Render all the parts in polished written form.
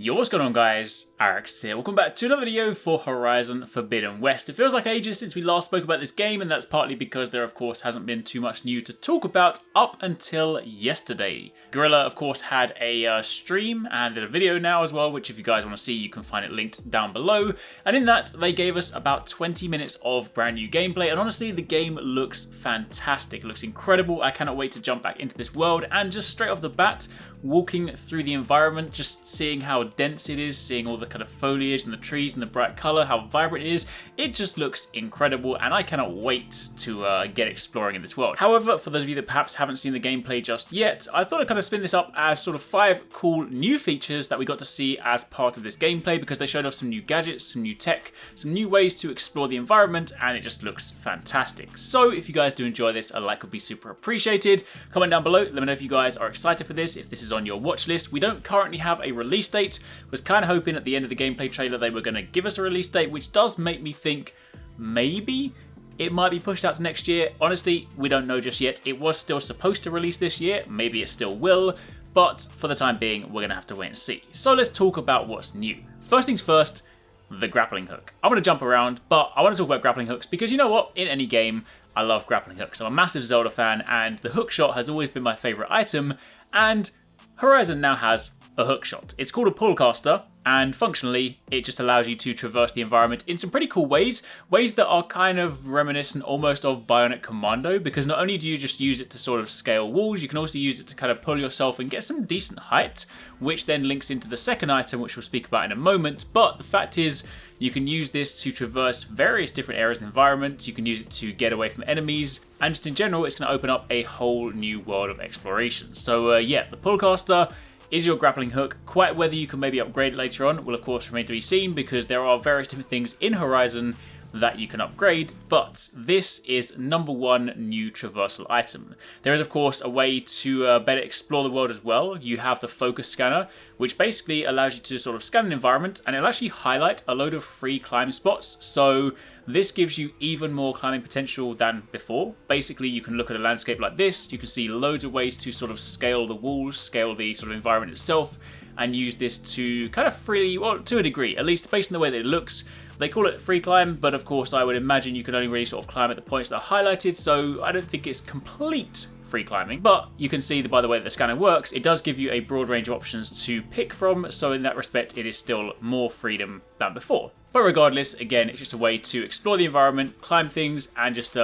Yo, what's going on guys? HyperX here. Welcome back to another video for Horizon Forbidden West. It feels like ages since we last spoke about this game, and that's partly because there of course hasn't been too much new to talk about up until yesterday. Gorilla of course had a stream and did a video now as well, which if you guys want to see you can find it linked down below. And in that they gave us about 20 minutes of brand new gameplay, and honestly the game looks fantastic. It looks incredible. I cannot wait to jump back into this world, and just straight off the bat, walking through the environment, just seeing how dense it is, seeing all the kind of foliage and the trees and the bright colour, how vibrant it is, it just looks incredible, and I cannot wait to get exploring in this world. However, for those of you that perhaps haven't seen the gameplay just yet, I thought I'd kind of spin this up as sort of 5 cool new features that we got to see as part of this gameplay, because they showed off some new gadgets, some new tech, some new ways to explore the environment, and it just looks fantastic. So if you guys do enjoy this, a like would be super appreciated. Comment down below, let me know if you guys are excited for this, if this is on your watch list. We don't currently have a release date. Was kind of hoping at the end of the gameplay trailer they were going to give us a release date, which does make me think maybe it might be pushed out to next year. Honestly, we don't know just yet. It was still supposed to release this year, maybe it still will, but for the time being we're going to have to wait and see. So let's talk about what's new. First things first, the grappling hook. I'm going to jump around, but I want to talk about grappling hooks because you know what? In any game, I love grappling hooks. I'm a massive Zelda fan, and the hook shot has always been my favourite item, and Horizon now has a hook shot. It's called a pullcaster, and functionally it just allows you to traverse the environment in some pretty cool ways that are kind of reminiscent almost of Bionic Commando, because not only do you just use it to sort of scale walls, you can also use it to kind of pull yourself and get some decent height, which then links into the second item, which we'll speak about in a moment. But the fact is, you can use this to traverse various different areas of the environment, you can use it to get away from enemies, and just in general it's going to open up a whole new world of exploration. So yeah, the pullcaster is your grappling hook. Quite whether you can maybe upgrade it later on will of course remain to be seen, because there are various different things in Horizon that you can upgrade, but this is number one new traversal item. There is of course a way to better explore the world as well. You have the focus scanner, which basically allows you to sort of scan an environment, and it'll actually highlight a load of free climb spots. So this gives you even more climbing potential than before. Basically, you can look at a landscape like this, you can see loads of ways to sort of scale the walls, scale the sort of environment itself, and use this to kind of freely, well, to a degree, at least based on the way that it looks. They call it free climb, but of course I would imagine you can only really sort of climb at the points that are highlighted, so I don't think it's complete free climbing. But you can see that by the way that the scanner works, it does give you a broad range of options to pick from, so in that respect it is still more freedom than before. But regardless, again, it's just a way to explore the environment, climb things, and just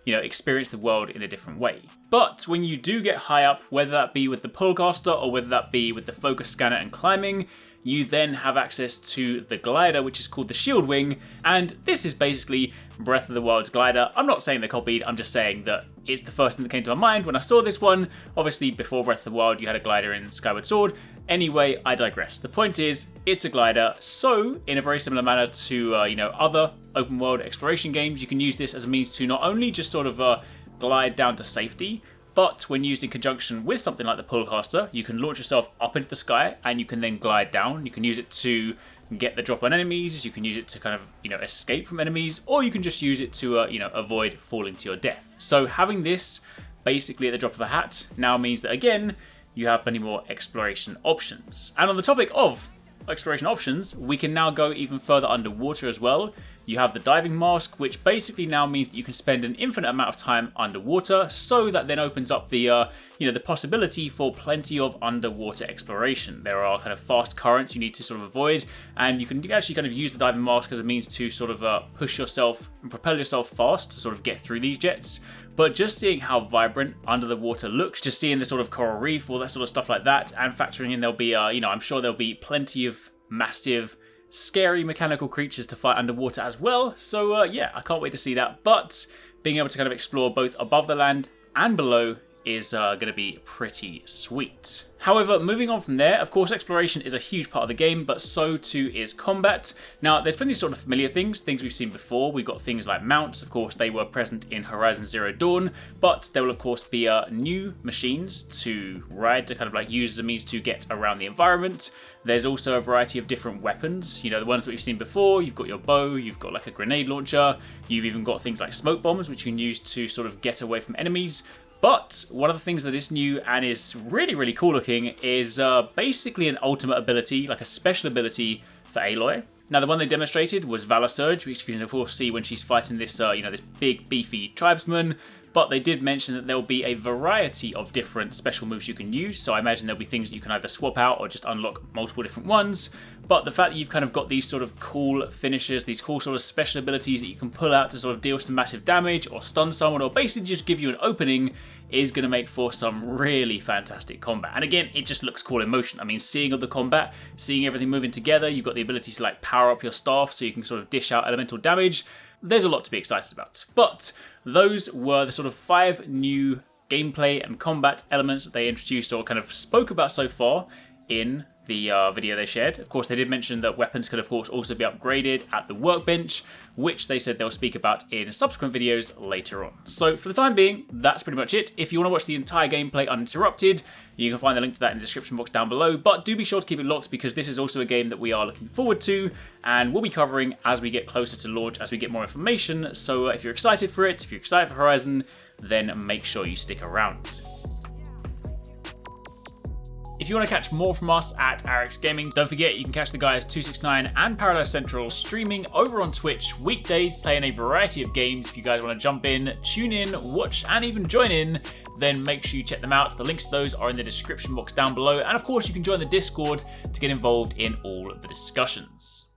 experience the world in a different way. But when you do get high up, whether that be with the pullcaster or whether that be with the focus scanner and climbing, you then have access to the glider, which is called the Shield Wing, and this is basically Breath of the Wild's glider. I'm not saying they're copied, I'm just saying that it's the first thing that came to my mind when I saw this one. Obviously, before Breath of the Wild, you had a glider in Skyward Sword. Anyway, I digress. The point is, it's a glider, so in a very similar manner to other open world exploration games, you can use this as a means to not only just sort of glide down to safety, but when used in conjunction with something like the pullcaster, you can launch yourself up into the sky and you can then glide down. You can use it to get the drop on enemies, you can use it to kind of escape from enemies, or you can just use it to avoid falling to your death. So having this basically at the drop of a hat now means that again you have plenty more exploration options. And on the topic of exploration options, we can now go even further underwater as well. You have the diving mask, which basically now means that you can spend an infinite amount of time underwater, so that then opens up the the possibility for plenty of underwater exploration. There are kind of fast currents you need to sort of avoid, and you can actually kind of use the diving mask as a means to sort of push yourself and propel yourself fast to sort of get through these jets. But just seeing how vibrant under the water looks, just seeing the sort of coral reef, all that sort of stuff like that, and factoring in there'll be I'm sure there'll be plenty of massive scary mechanical creatures to fight underwater as well. So yeah, I can't wait to see that. But being able to kind of explore both above the land and below is going to be pretty sweet. However, moving on from there, of course exploration is a huge part of the game, but so too is combat. Now there's plenty of sort of familiar things we've seen before. We've got things like mounts, of course they were present in Horizon Zero Dawn, but there will of course be new machines to ride, to kind of like use as a means to get around the environment. There's also a variety of different weapons, the ones that we've seen before. You've got your bow, you've got like a grenade launcher, you've even got things like smoke bombs which you can use to sort of get away from enemies. But one of the things that is new and is really, really cool looking is basically an ultimate ability, like a special ability for Aloy. Now, the one they demonstrated was Valor Surge, which you can of course see when she's fighting this, this big beefy tribesman. But they did mention that there will be a variety of different special moves you can use. So I imagine there'll be things that you can either swap out or just unlock multiple different ones. But the fact that you've kind of got these sort of cool finishes, these cool sort of special abilities that you can pull out to sort of deal some massive damage or stun someone or basically just give you an opening is going to make for some really fantastic combat. And again, it just looks cool in motion. I mean, seeing all the combat, seeing everything moving together, you've got the ability to like power up your staff so you can sort of dish out elemental damage. There's a lot to be excited about. But those were the sort of 5 new gameplay and combat elements that they introduced or kind of spoke about so far in the video they shared. Of course, they did mention that weapons could, of course, also be upgraded at the workbench, which they said they'll speak about in subsequent videos later on. So for the time being, that's pretty much it. If you want to watch the entire gameplay uninterrupted, you can find the link to that in the description box down below, but do be sure to keep it locked because this is also a game that we are looking forward to and we'll be covering as we get closer to launch, as we get more information. So if you're excited for it, if you're excited for Horizon, then make sure you stick around. If you want to catch more from us at HyperX Gaming, don't forget you can catch the guys 269 and Paradise Central streaming over on Twitch weekdays, playing a variety of games. If you guys want to jump in, tune in, watch, and even join in, then make sure you check them out. The links to those are in the description box down below, and of course you can join the Discord to get involved in all of the discussions.